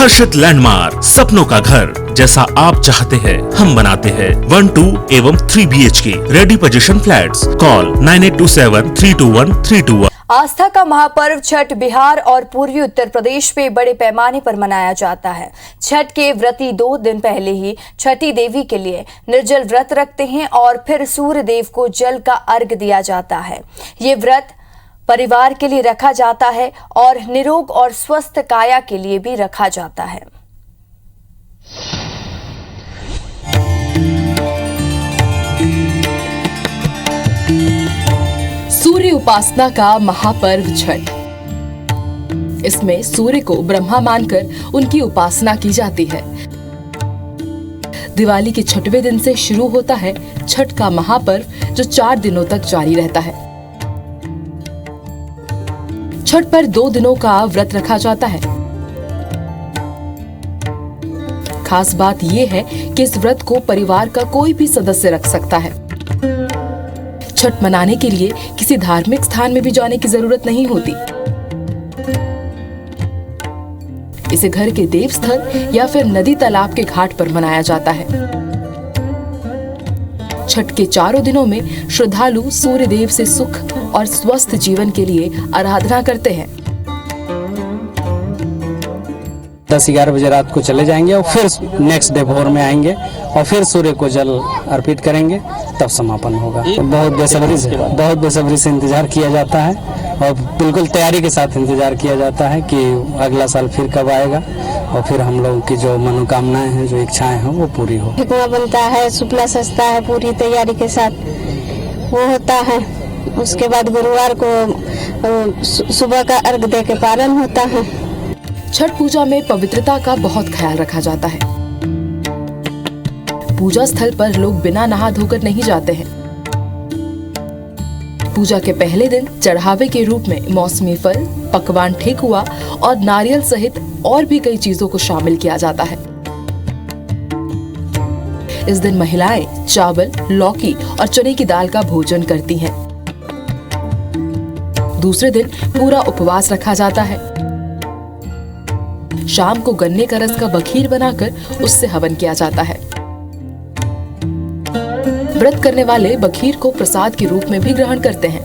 हर्षित landmark, सपनों का घर जैसा आप चाहते हैं हम बनाते हैं। 1, 2 एवं 3 BHK ready position flats. Call 9827321321। आस्था का महापर्व छठ बिहार और पूर्वी उत्तर प्रदेश में बड़े पैमाने पर मनाया जाता है। छठ के व्रती 2 दिन पहले ही छठी देवी के लिए निर्जल व्रत रखते हैं और फिर सूर्य देव को जल का अर्घ दिया जाता है। ये व्रत परिवार के लिए रखा जाता है और निरोग और स्वस्थ काया के लिए भी रखा जाता है। सूर्य उपासना का महापर्व छठ। इसमें सूर्य को ब्रह्मा मानकर उनकी उपासना की जाती है। दिवाली के छठवें दिन से शुरू होता है छठ का महापर्व, जो 4 दिनों तक जारी रहता है। छठ पर 2 दिनों का व्रत रखा जाता है। खास बात यह है कि इस व्रत को परिवार का कोई भी सदस्य रख सकता है। छठ मनाने के लिए किसी धार्मिक स्थान में भी जाने की जरूरत नहीं होती। इसे घर के देवस्थल या फिर नदी तालाब के घाट पर मनाया जाता है। छठ के 4 दिनों में श्रद्धालु सूर्य देव से सुख और स्वस्थ जीवन के लिए आराधना करते हैं। 10-11 बजे रात को चले जाएंगे और फिर नेक्स्ट डे भोर में आएंगे और फिर सूर्य को जल अर्पित करेंगे, तब समापन होगा। बहुत बेसब्री से इंतजार किया जाता है और बिल्कुल तैयारी के साथ इंतजार किया जाता है कि अगला साल फिर कब आएगा और फिर हम लोगों की जो मनोकामनाएं हैं, जो इच्छाएं हैं, वो पूरी हो। ठेकुआ बनता है, सुपला सजता है, पूरी तैयारी के साथ वो होता है। उसके बाद गुरुवार को सुबह का अर्घ दे के पारण होता है। छठ पूजा में पवित्रता का बहुत ख्याल रखा जाता है। पूजा स्थल पर लोग बिना नहा धोकर नहीं जाते हैं। पूजा के पहले दिन चढ़ावे के रूप में मौसमी फल, पकवान, ठेकुआ और नारियल सहित और भी कई चीजों को शामिल किया जाता है। इस दिन महिलाएं चावल, लौकी और चने की दाल का भोजन करती हैं। दूसरे दिन पूरा उपवास रखा जाता है। शाम को गन्ने का रस का बखीर बनाकर उससे हवन किया जाता है। व्रत करने वाले बखीर को प्रसाद के रूप में भी ग्रहण करते हैं।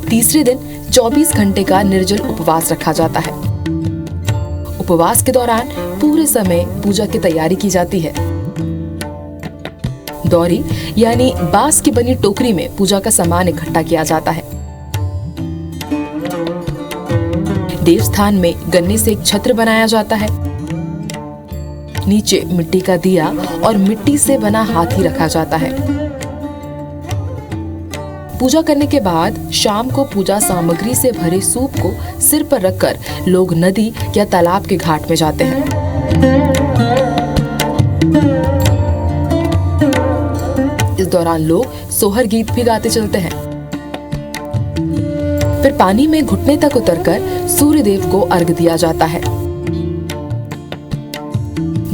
तीसरे दिन 24 घंटे का निर्जल उपवास रखा जाता है। उपवास के दौरान पूरे समय पूजा की तैयारी की जाती है। दौरी यानी बांस की बनी टोकरी में पूजा का सामान इकट्ठा किया जाता है। देवस्थान में गन्ने से एक छत्र बनाया जाता है। नीचे मिट्टी का दिया और मिट्टी से बना हाथी रखा जाता है। पूजा करने के बाद शाम को पूजा सामग्री से भरे सूप को सिर पर रखकर लोग नदी या तालाब के घाट में जाते हैं। इस दौरान लोग सोहर गीत भी गाते चलते हैं। फिर पानी में घुटने तक उतरकर सूर्य देव को अर्घ दिया जाता है।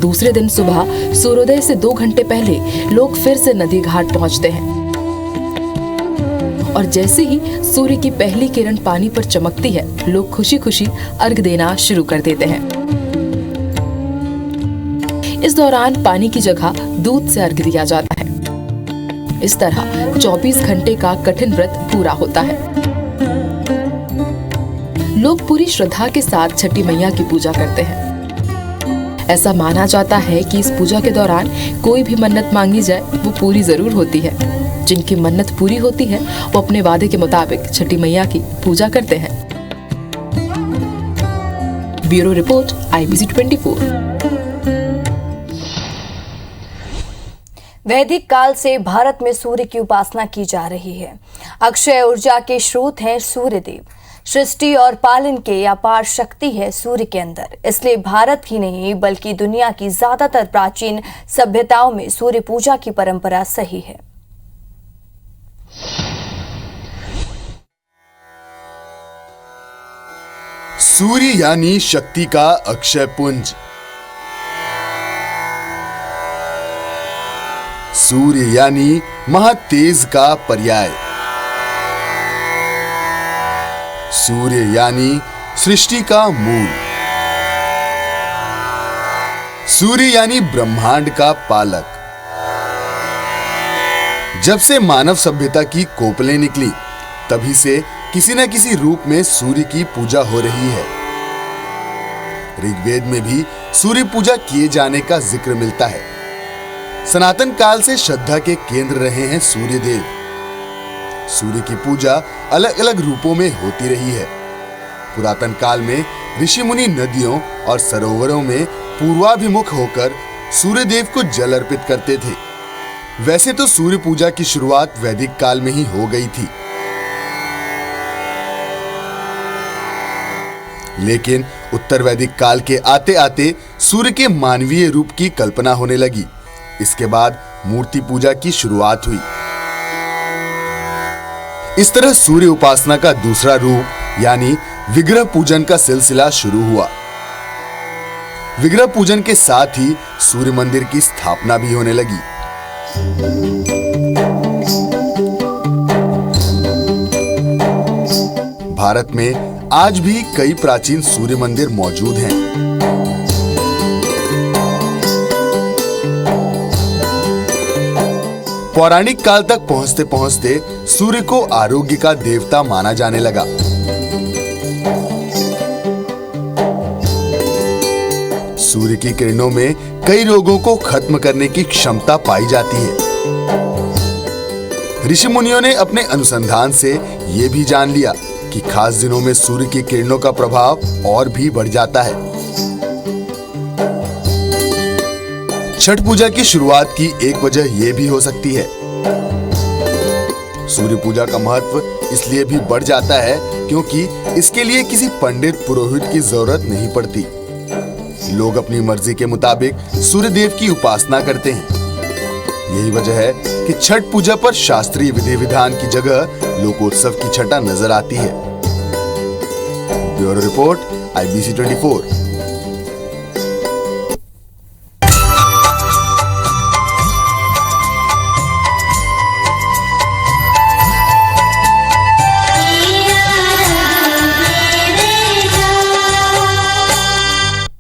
दूसरे दिन सुबह सूर्योदय से 2 घंटे पहले लोग फिर से नदी घाट पहुंचते हैं और जैसे ही सूर्य की पहली किरण पानी पर चमकती है, लोग खुशी खुशी अर्घ देना शुरू कर देते हैं। इस दौरान पानी की जगह दूध से अर्घ दिया जाता है। इस तरह 24 घंटे का कठिन व्रत पूरा होता है। लोग पूरी श्रद्धा के साथ छठी मैया की पूजा करते हैं। ऐसा माना जाता है कि इस पूजा के दौरान कोई भी मन्नत मांगी जाए वो पूरी जरूर होती है। जिनकी मन्नत पूरी होती है वो अपने वादे के मुताबिक छठी मैया की पूजा करते हैं। Bureau report, IBC 24। वैदिक काल से भारत में सूर्य की उपासना की जा रही है। अक्षय ऊर्जा के स्रोत हैं सूर्य देव। सृष्टि और पालन के अपार शक्ति है सूर्य के अंदर। इसलिए भारत ही नहीं बल्कि दुनिया की ज्यादातर प्राचीन सभ्यताओं में सूर्य पूजा की परंपरा सही है। सूर्य यानी शक्ति का अक्षय पुंज। सूर्य यानी महातेज का पर्याय। सूर्य यानी सृष्टि का मूल। सूर्य यानी ब्रह्मांड का पालक। जब से मानव सभ्यता की कोपलें निकली, तभी से किसी न किसी रूप में सूर्य की पूजा हो रही है। ऋग्वेद में भी सूर्य पूजा किए जाने का जिक्र मिलता है। सनातन काल से श्रद्धा के केंद्र रहे हैं सूर्य देव। सूर्य की पूजा अलग अलग रूपों में होती रही है। पुरातन काल में ऋषि मुनि नदियों और सरोवरों में पूर्वाभिमुख होकर सूर्य देव को जल अर्पित करते थे। वैसे तो सूर्य पूजा की शुरुआत वैदिक काल में ही हो गई थी, लेकिन उत्तर वैदिक काल के आते आते सूर्य के मानवीय रूप की कल्पना होने लगी। इसके बाद मूर्ति पूजा की शुरुआत हुई। इस तरह सूर्य उपासना का दूसरा रूप यानी विग्रह पूजन का सिलसिला शुरू हुआ। विग्रह पूजन के साथ ही सूर्य मंदिर की स्थापना भी होने लगी। भारत में आज भी कई प्राचीन सूर्य मंदिर मौजूद हैं। पौराणिक काल तक पहुंचते पहुंचते सूर्य को आरोग्य का देवता माना जाने लगा। सूर्य की किरणों में कई रोगों को खत्म करने की क्षमता पाई जाती है। ऋषि मुनियों ने अपने अनुसंधान से यह भी जान लिया कि खास दिनों में सूर्य की किरणों का प्रभाव और भी बढ़ जाता है। छठ पूजा की शुरुआत की एक वजह यह भी हो सकती है। सूर्य पूजा का महत्व इसलिए भी बढ़ जाता है क्योंकि इसके लिए किसी पंडित पुरोहित की जरूरत नहीं पड़ती। लोग अपनी मर्जी के मुताबिक सूर्य देव की उपासना करते हैं। यही वजह है कि छठ पूजा पर शास्त्रीय विधि विधान की जगह लोकोत्सव की छटा नजर आती है। Bureau report, IBC 24।